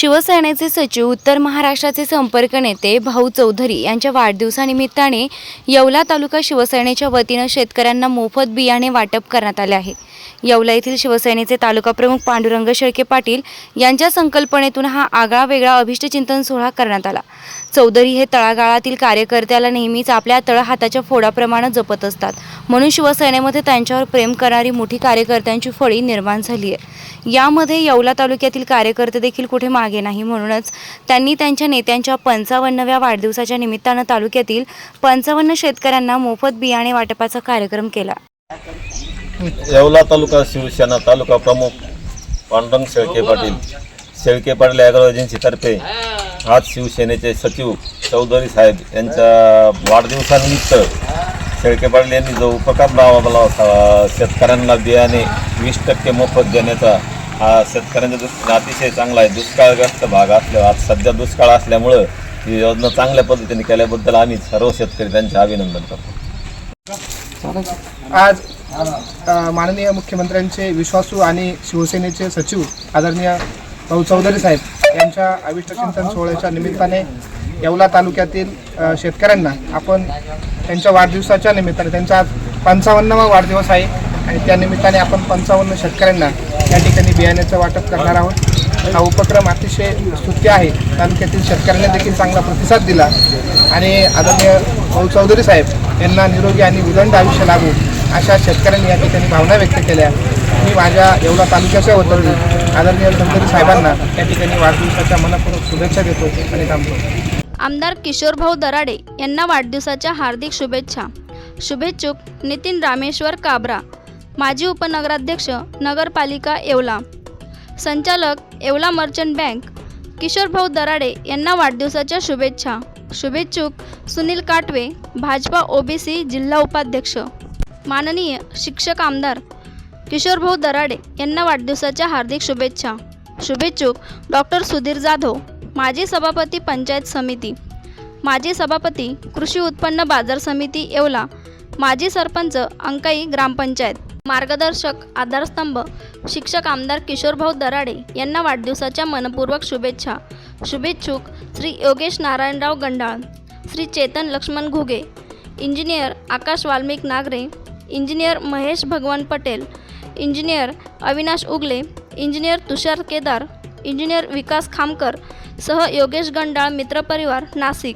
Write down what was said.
शिवसेनेचे सचिव उत्तर महाराष्ट्राचे संपर्क नेते भाऊ चौधरी यांच्या वाढदिवसानिमित्ताने येवला तालुका शिवसेनेच्या वतीने शेतकऱ्यांना मोफत बियाणे वाटप करण्यात आले आहे। येवला येथील शिवसेनेचे तालुका प्रमुख पांडुरंग शेळके पाटील यांच्या संकल्पनेतून हा आगळा वेगळा अभिष्टचिंतन सोहळा करण्यात आला। चौधरी हे तळागाळातील कार्यकर्त्याला नेहमीच आपल्या तळहाताच्या फोडाप्रमाणे जपत असतात, म्हणून शिवसेनेमध्ये त्यांच्यावर प्रेम करणारी मोठी कार्यकर्त्यांची फळी निर्माण झाली आहे। यामध्ये येवला तालुक्यातील कार्यकर्ते देखील कुठे मागे नाही, म्हणूनच त्यांनी त्यांच्या नेत्यांच्या 55व्या वाढदिवसाच्या निमित्ताने तालुक्यातील 55 शेतकऱ्यांना मोफत बियाणे वाटपाचा कार्यक्रम केला। येवला तालुका शिवसेना तालुका प्रमुख पांडुरंग शेळके पाटील ॲग्रो एजन्सीतर्फे आज शिवसेनेचे सचिव चौधरी साहेब यांच्या वाढदिवसानिमित्त शेळके पाटील यांनी जो उपक्रम राबवला होता शेतकऱ्यांना बियाणे 20% मोफत देण्याचा, हा शेतकऱ्यांच्या दृष्टीने अतिशय चांगला आहे। दुष्काळग्रस्त भाग असल्यावर आज सध्या दुष्काळ असल्यामुळं ही योजना चांगल्या पद्धतीने केल्याबद्दल आम्ही सर्व शेतकरी त्यांचे अभिनंदन करतो। आज माननीय मुख्यमंत्र्यांचे विश्वासू आणि शिवसेनेचे सचिव आदरणीय भाऊ चौधरी साहेब यांच्या अभिष्टचिंतन सोहळ्याच्या निमित्ताने येवला तालुक्यातील शेतकऱ्यांना आपण त्यांच्या वाढदिवसाच्या निमित्ताने, त्यांचा आज 55वा वाढदिवस आहे आणि त्यानिमित्ताने आपण 55 शेतकऱ्यांना या ठिकाणी बियाण्याचं वाटप करणार आहोत। हा उपक्रम अतिशय स्तुत्य आहे। तालुक्यातील शेतकऱ्यांनी देखील चांगला प्रतिसाद दिला आणि आदरणीय भाऊ चौधरी साहेब यांना निरोगी आणि उदंड आयुष्य लाभो अशा शेतकऱ्यांनी या ठिकाणी भावना व्यक्त केल्या। मी माझ्या येवला तालुक्याच्या वतीने आदरणीय चौधरी साहेबांना या ठिकाणी वाढदिवसाच्या मनपूर्वक शुभेच्छा देतो आणि थांबतो। आमदार किशोरभाऊ दराडे यांना वाढदिवसाच्या हार्दिक शुभेच्छा। शुभेच्छुक नितीन रामेश्वर काबरा, माजी उपनगराध्यक्ष नगरपालिका येवला, संचालक येवला मर्चंट बँक किशोरभाऊ दराडे यांना वाढदिवसाच्या शुभेच्छा। शुभेच्छुक सुनील काटवे, भाजपा ओबीसी जिल्हा उपाध्यक्ष। माननीय शिक्षक आमदार किशोरभाऊ दराडे यांना वाढदिवसाच्या हार्दिक शुभेच्छा। शुभेच्छुक डॉक्टर सुधीर जाधव, माजी सभापती पंचायत समिती, माजी सभापती कृषी उत्पन्न बाजार समिती येवला, माजी सरपंच अंकाई ग्रामपंचायत। मार्गदर्शक आधारस्तंभ शिक्षक आमदार किशोरभाऊ दराडे यांना वाढदिवसाच्या मनपूर्वक शुभेच्छा। शुभेच्छुक श्री योगेश नारायणराव गंडाळ, श्री चेतन लक्ष्मण घुगे, इंजिनियर आकाश वाल्मिक नागरे, इंजिनियर महेश भगवान पटेल, इंजिनियर अविनाश उगले, इंजिनियर तुषार केदार, इंजिनियर विकास खामकर सह योगेश गंडाळ मित्रपरिवार नाशिक।